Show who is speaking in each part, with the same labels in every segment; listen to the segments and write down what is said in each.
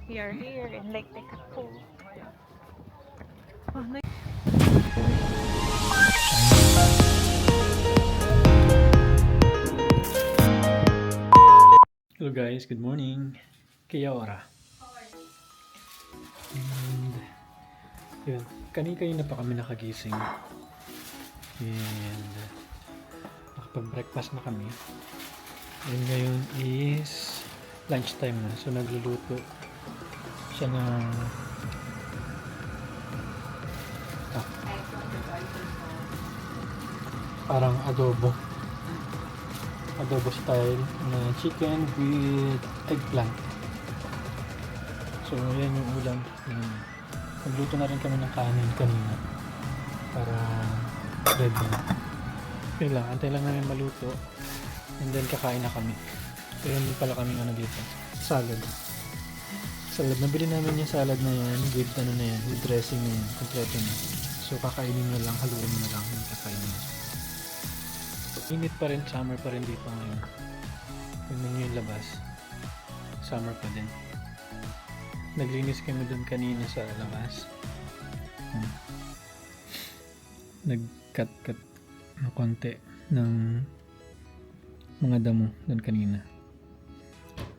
Speaker 1: We are here in Lake Tekapo. Oh, no.
Speaker 2: Hello guys, good morning. Kaya ora. And yun, kanina pa kami nakagising. And nakapag-breakfast na kami. And ngayon is lunchtime na. So nagluluto siya ng parang adobo style na chicken with eggplant. So yan yung ulam. Nagluto na rin kami ng kanin kanina para ready na. Yun lang, antay lang namin maluto and then kakain na kami. Kaya hindi pala kami dito, salad. Nabili namin yung salad na yan with with dressing na yan, kompleto na. So kakainin na lang, haluin mo na lang yung kakainin na. Init pa rin, summer pa rin dito ngayon. Tingnan nyo yung labas. Summer pa din. Naglinis kami doon kanina sa labas. Nag-cut na konti ng mga damo doon kanina.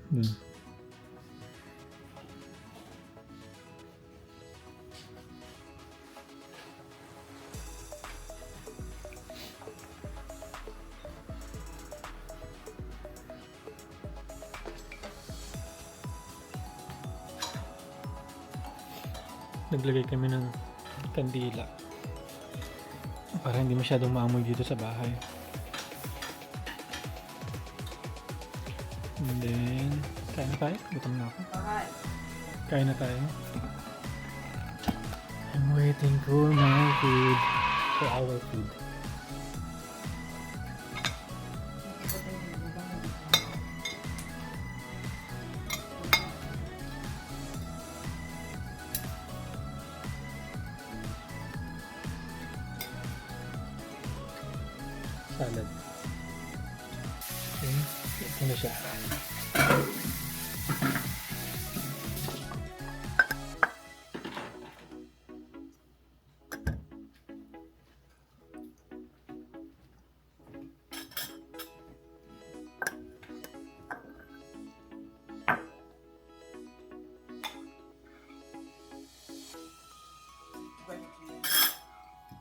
Speaker 2: Doon. Naglagay kami ng kandila para hindi masyadong maamoy dito sa bahay. And then kain na tayo? Gutom na ako. Kain na tayo. I'm waiting for my food. For our food. Salad. Okay. Ito na siya.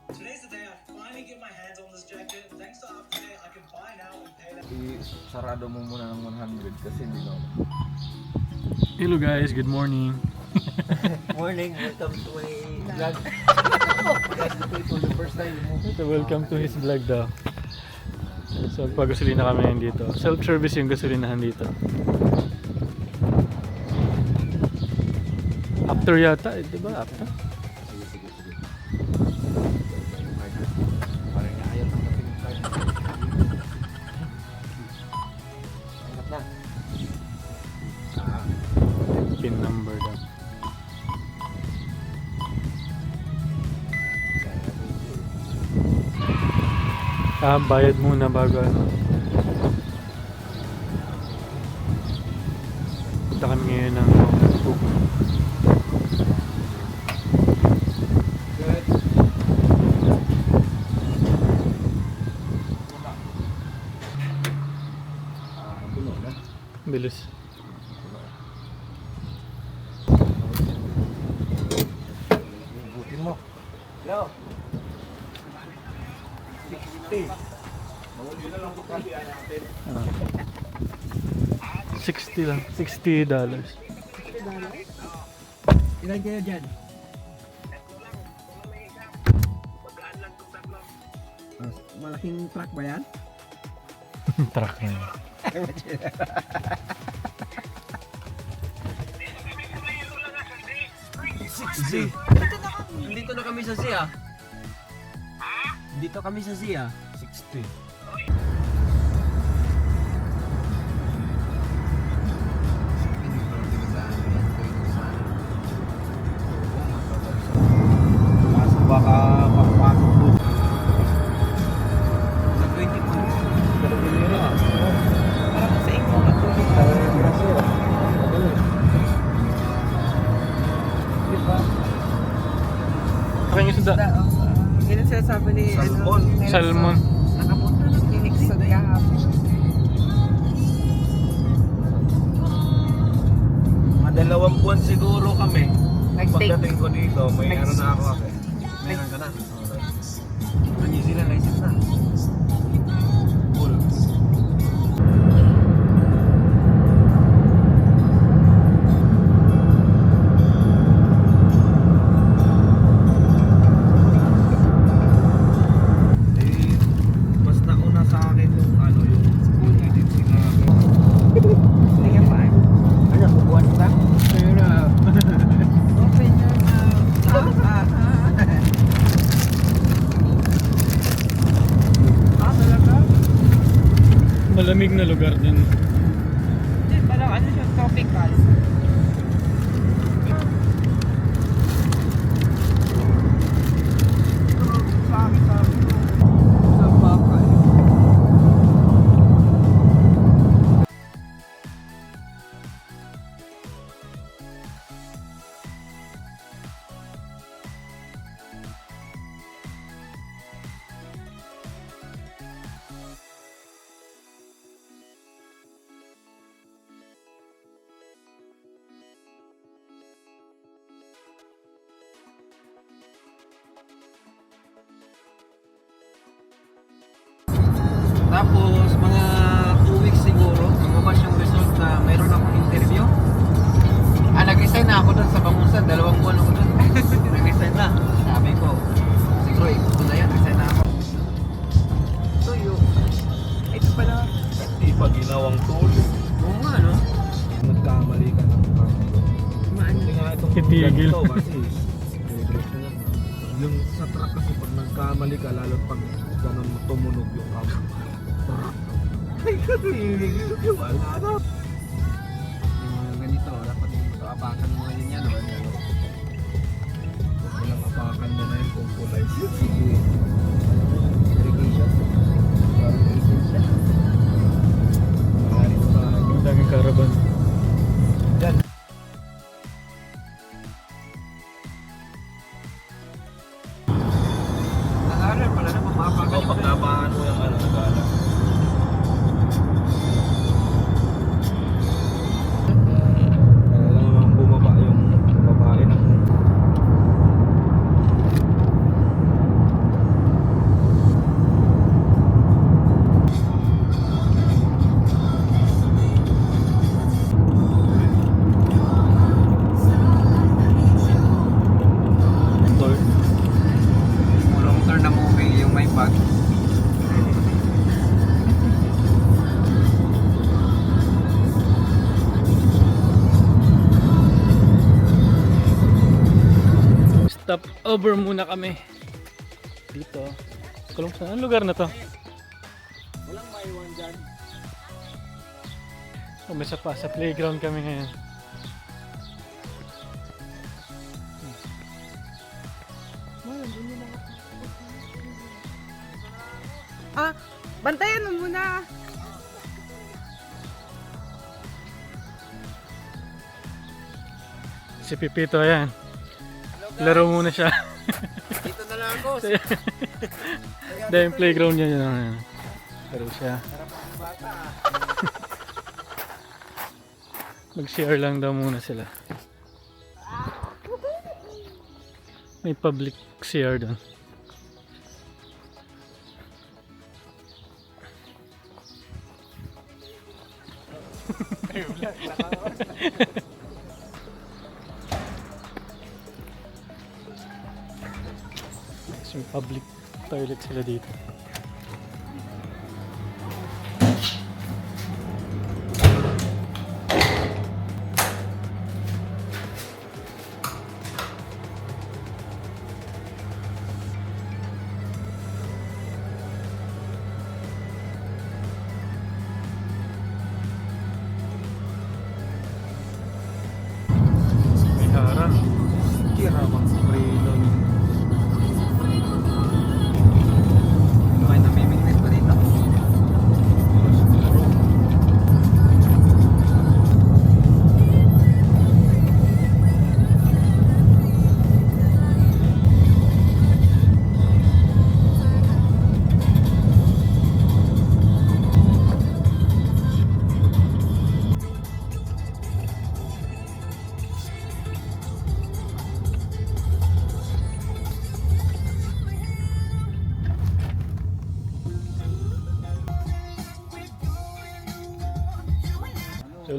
Speaker 3: Today's the day I finally get my hands on this jacket. Thanks to Afterpay, I can buy now and pay later.
Speaker 4: Sarado mo muna ng 100 kasi hindi ko.
Speaker 2: Hello guys, good morning.
Speaker 4: Morning, welcome to my vlog. For the first time.
Speaker 2: So welcome to his vlog daw. So pag-gasolina kami ngayon dito. Self-service yung gasolinahan dito. After yata, di ba? After?
Speaker 4: Sige. Parang ayaw ng kaping card. Angat na.
Speaker 2: Pin number daw. Bayad muna bago ano. Punta kami ngayon ng book. Bilis.
Speaker 4: Butin mo. Hello. 60.
Speaker 2: 60 lang. $60.
Speaker 4: Ilan kayo dyan? Malaking truck ba yan?
Speaker 2: Truck na yun.
Speaker 4: Z. Dito na kami sa Zia. Dito kami sa Zia. 60. Baka makapasok doon. Sa 20 po. Parang sa inyo.
Speaker 2: isda.
Speaker 5: Yun ang sinasabi ni
Speaker 4: Salmon.
Speaker 5: Nelson.
Speaker 2: Salmon.
Speaker 5: Nakapunta ng clinic sa kahapon.
Speaker 4: Mga 2 buwan siguro kami.
Speaker 5: Nag-take.
Speaker 4: Pagdating ko dito, may ano na ako kasi. Meron ka na. New Zealand license na. Full. Eh, mas nauna sa akin yung ano, yung school agency na
Speaker 5: Hindi ka pa.
Speaker 4: ano, bubuan ba?
Speaker 2: Ayun na.
Speaker 5: Open your mouth. Talaga?
Speaker 2: Malamig na lugar din.
Speaker 5: Hindi, parang ano siya, tropical. Sa bakal.
Speaker 4: Tapos mga 2 weeks siguro, lumabas yung result na mayroon akong interview. Nag-resign na ako doon sa Bangusan, 2 buwan ako doon. Nag-resign na. Sabi ko, siguro ito na yan, resign na ako.
Speaker 5: So yun. Ito pala.
Speaker 4: Di pa ginawang tool. Oo nga, no? Nagkamali ka ng
Speaker 5: Maan.
Speaker 4: Hindi nga itong
Speaker 2: Titigil.
Speaker 4: ganito kasi diretso na. Yung sa truck kasi pag nagkamali ka, lalo pag ganun tumunog yung cam. Ay, katilig. Wala na. Yung ganito, dapat yung apakan mo ngayon yan. Walang apakan mo na yun kung kulay. Sige. Irrigation. Parang irrigation. Maaaring pa.
Speaker 2: Ang daming caravan.
Speaker 4: Yan. Nag-aaral pala na mapapagal yung paglabahan mo yung ano, nag-aaral. Alam mo bumaba yung babae ng turn. Long turn na movie yung may bag.
Speaker 2: Stop over muna kami. Dito. Kulong saan? Anong lugar na to?
Speaker 4: Walang maiwan dyan.
Speaker 2: Umisa pa sa playground kami ngayon.
Speaker 5: Ah, bantayan mo muna.
Speaker 2: Si Pipito, ayan. Laro muna siya.
Speaker 4: Dito na lang ako.
Speaker 2: Dahil yung playground niya yun. Ayan. Laro siya. Mag-share lang daw muna sila. May public CR doon. So, may public toilet sila dito. May harang.
Speaker 4: Kira mang prilo.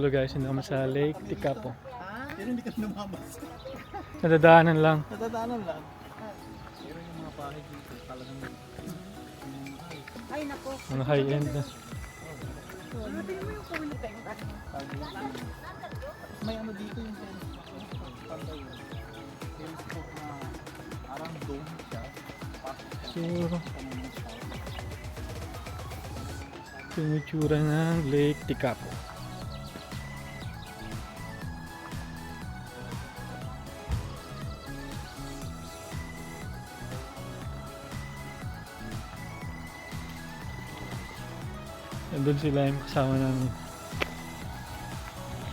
Speaker 2: Hello guys, hindi kami sa Lake Tikapo.
Speaker 4: Pero hindi ka lumamas.
Speaker 2: Nadadaanan lang.
Speaker 4: Natatanan lang. Pero yung mga bahay dito talagang
Speaker 5: Ay, nako.
Speaker 2: Mga high-end na.
Speaker 4: may ano dito yung panda yun. Telescope na parang dome siya.
Speaker 2: So, ito yung itsura ng Lake Tikapo. Nandun sila yung kasama namin.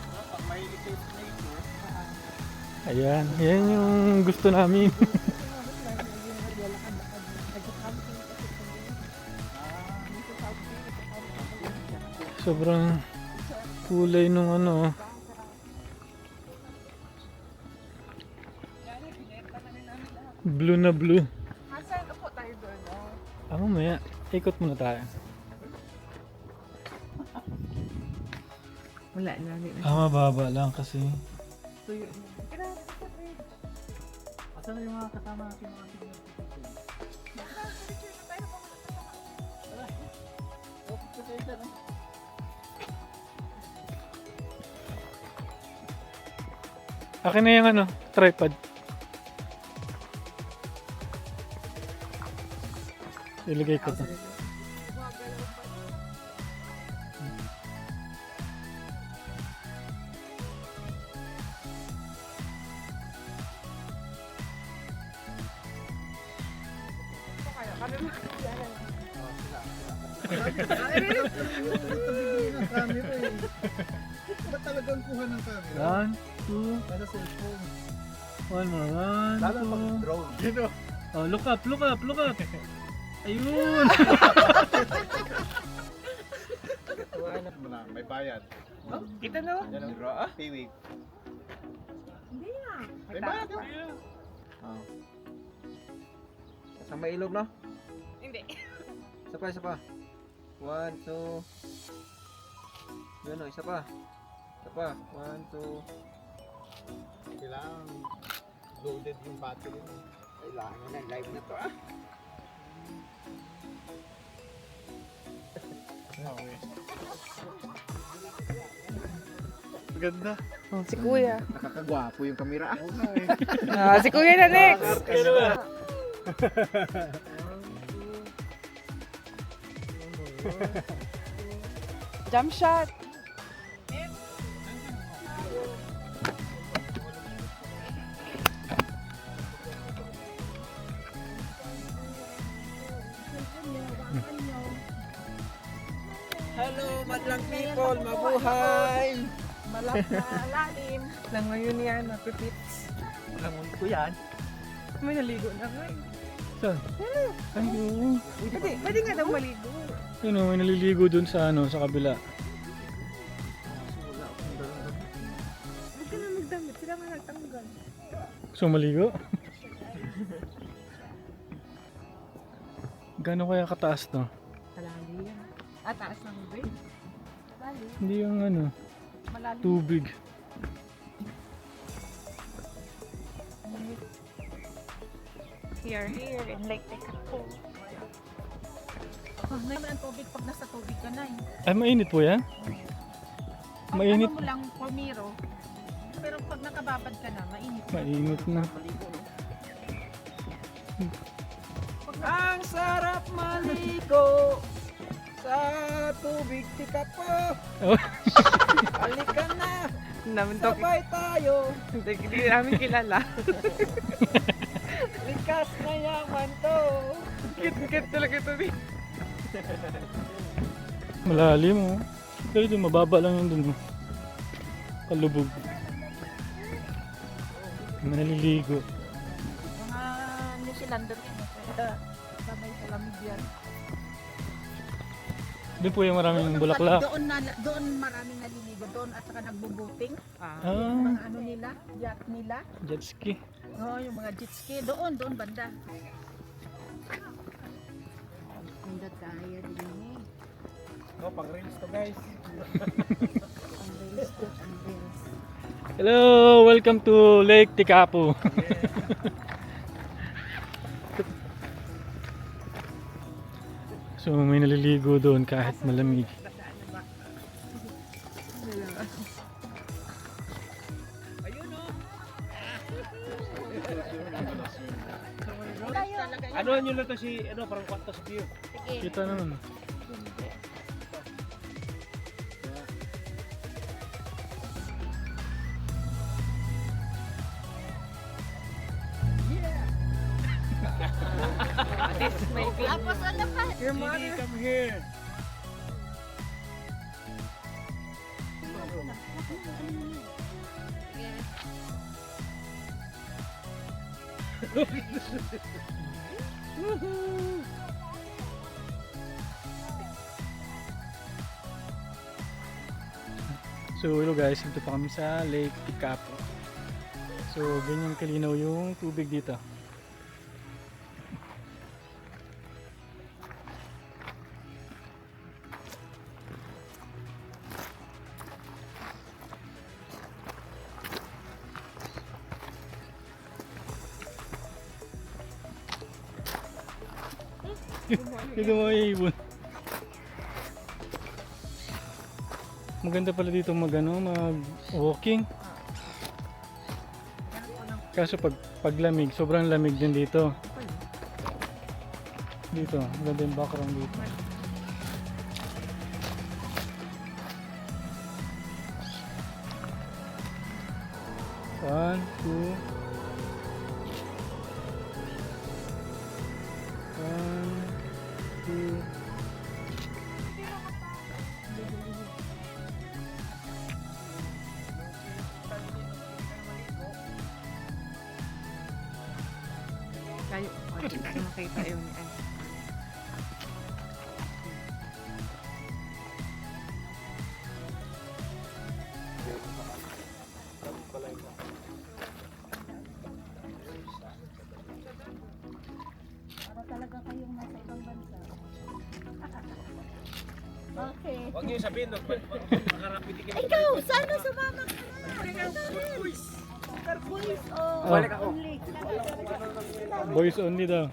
Speaker 4: Pag mahilig kayo sa nature,
Speaker 2: Ayan, yan yung gusto namin. Sobrang kulay nung ano. Blue na blue.
Speaker 5: Asan po tayo doon?
Speaker 2: Ah, mamaya. Ikot muna tayo.
Speaker 5: Wala na.
Speaker 2: Ah, mababa lang kasi.
Speaker 5: Tuyo na.
Speaker 4: asan na yung mga kasama natin mga senior citizen?
Speaker 2: Akin na yung ano, tripod. Ilagay ko to.
Speaker 4: Ba't talagang kuha ng camera?
Speaker 2: 1, 2,
Speaker 4: Para cellphone.
Speaker 2: one more, 1,
Speaker 4: Lalo pag
Speaker 2: 2.
Speaker 4: drone. You know?
Speaker 2: Oh, look up, look up, look up. Ayun.
Speaker 4: Hanap mo na, may bayad.
Speaker 5: Kita na.
Speaker 4: Yan ang draw. Ah, pay wave.
Speaker 5: Hindi na.
Speaker 4: May bayad yun. Oh. Isang may ilog, no?
Speaker 5: Hindi.
Speaker 4: Isa pa, isa pa. 1, 2. Yun, isa pa. Isa pa. 1, 2. Kailangan loaded yung battery mo. Kailangan na live na to, ah. Ganda.
Speaker 5: Oh, si Kuya.
Speaker 4: Nakakagwapo yung kamera, ah.
Speaker 5: Si Kuya na next. Jump shot.
Speaker 4: Hello, madlang people, mabuhay!
Speaker 5: Malap na lalim. Lang ngayon yan, napipits.
Speaker 4: Langon ko yan.
Speaker 5: May naligo na ngayon.
Speaker 2: Saan? Ayun.
Speaker 5: Pwede nga daw maligo.
Speaker 2: Yun o, may naliligo dun sa ano, sa kabila.
Speaker 5: Huwag ka na magdamit. Sila nga nagtanggal.
Speaker 2: Gusto mo maligo? Gano'n kaya kataas to?
Speaker 5: Kalali yan. Taas ng bridge. Kalali.
Speaker 2: Hindi yung ano,
Speaker 5: Malalim.
Speaker 2: tubig.
Speaker 1: We are here in Lake Tekapo.
Speaker 6: Oh, naman ang tubig pag nasa tubig ka na eh.
Speaker 2: Ay, mainit po yan? Mainit.
Speaker 6: Ano mo lang, formiro. Pero pag nakababad ka na, mainit.
Speaker 2: Mainit na.
Speaker 4: Ang sarap maligo sa tubig Tikapo.
Speaker 2: Oh.
Speaker 4: Halika na,
Speaker 5: Namin to.
Speaker 4: sabay tayo.
Speaker 5: Hindi namin kilala.
Speaker 4: Likas na yaman to.
Speaker 5: Kit talaga ito.
Speaker 2: Malalim oh. Pero dun, mababa lang yun dun. Oh. Palubog. Manaliligo.
Speaker 6: Mga New Zealander yun. Kaya sabay sa lamig yan.
Speaker 2: Doon po yung maraming
Speaker 6: ang
Speaker 2: bulaklak.
Speaker 6: doon maraming naliligo doon at saka nagbo-boating.
Speaker 2: Ah,
Speaker 6: Mga ano nila, yacht nila.
Speaker 2: jet ski.
Speaker 6: Oh, yung mga jet ski. Doon banda. Ang dataya din eh.
Speaker 4: No, pang reels to guys.
Speaker 6: Ang
Speaker 2: Hello, welcome to Lake Tikapu. So may naliligo doon kahit malamig.
Speaker 4: Ano nyo na to si, ano, parang kwarto sa view.
Speaker 6: Sige.
Speaker 2: Kita naman.
Speaker 6: Tapos ano pa?
Speaker 5: Your mother.
Speaker 4: Come here.
Speaker 2: So hello guys, dito pa kami sa Lake Tikapu. So ganyan kalinaw yung tubig dito. Dito mo ibon. Maganda pala dito mag walking. Kaso pag lamig, sobrang lamig din dito. Dito, maganda yung background dito. One, two. One, two.
Speaker 5: Kayo, makita yun ni Ann.
Speaker 6: Para talaga kayong nasa ibang bansa. Okay.
Speaker 4: Huwag niyo sabihin, makarapit ka.
Speaker 6: Ikaw, sana sumama ka na. Boys, oh.
Speaker 2: Balik
Speaker 6: ako.
Speaker 2: Boys only daw.